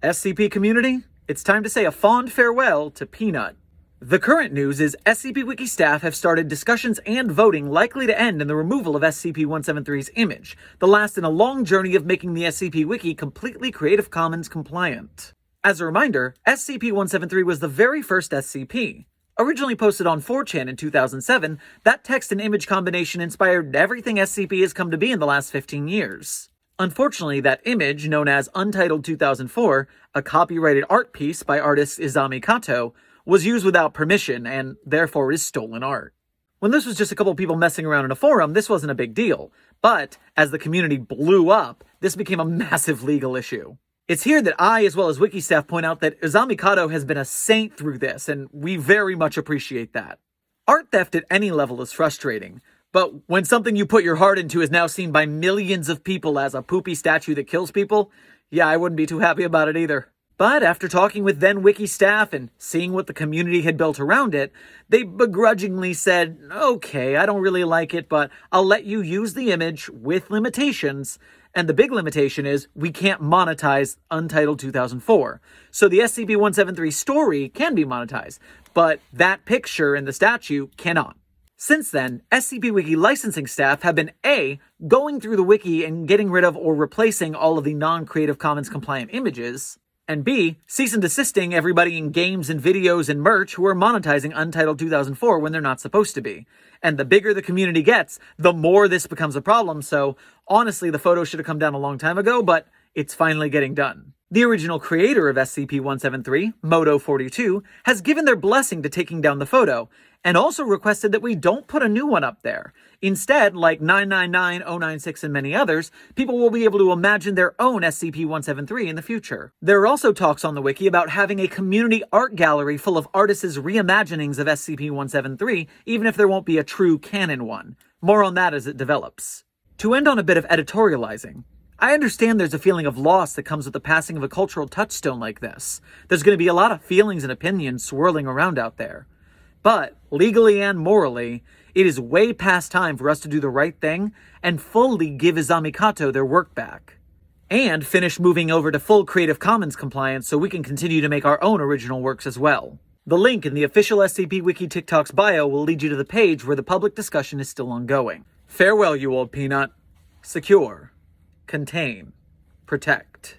SCP community, it's time to say a fond farewell to Peanut. The current news is SCP Wiki staff have started discussions and voting likely to end in the removal of SCP-173's image, the last in a long journey of making the SCP Wiki completely Creative Commons compliant. As a reminder, SCP-173 was the very first SCP. Originally posted on 4chan in 2007, that text and image combination inspired everything SCP has come to be in the last 15 years. Unfortunately, that image, known as Untitled 2004, a copyrighted art piece by artist Izami Kato, was used without permission and therefore is stolen art. When this was just a couple people messing around in a forum, this wasn't a big deal. But as the community blew up, this became a massive legal issue. It's here that I, as well as Wiki staff, point out that Izami Kato has been a saint through this, and we very much appreciate that. Art theft at any level is frustrating, but when something you put your heart into is now seen by millions of people as a poopy statue that kills people, yeah, I wouldn't be too happy about it either. But after talking with then Wiki staff and seeing what the community had built around it, they begrudgingly said, okay, I don't really like it, but I'll let you use the image with limitations. And the big limitation is we can't monetize Untitled 2004. So the SCP-173 story can be monetized, but that picture in the statue cannot. Since then, SCP Wiki licensing staff have been A, going through the wiki and getting rid of or replacing all of the non-Creative Commons compliant images, and B, cease and desisting everybody in games and videos and merch who are monetizing Untitled 2004 when they're not supposed to be. And the bigger the community gets, the more this becomes a problem, so honestly the photo should have come down a long time ago, but it's finally getting done. The original creator of SCP-173, Moto42, has given their blessing to taking down the photo, and also requested that we don't put a new one up there. Instead, like 999096 and many others, people will be able to imagine their own SCP-173 in the future. There are also talks on the wiki about having a community art gallery full of artists' reimaginings of SCP-173, even if there won't be a true canon one. More on that as it develops. To end on a bit of editorializing, I understand there's a feeling of loss that comes with the passing of a cultural touchstone like this. There's going to be a lot of feelings and opinions swirling around out there. But, legally and morally, it is way past time for us to do the right thing and fully give Izami Kato their work back. And finish moving over to full Creative Commons compliance so we can continue to make our own original works as well. The link in the official SCP Wiki TikTok's bio will lead you to the page where the public discussion is still ongoing. Farewell, you old peanut. Secure. Contain. Protect.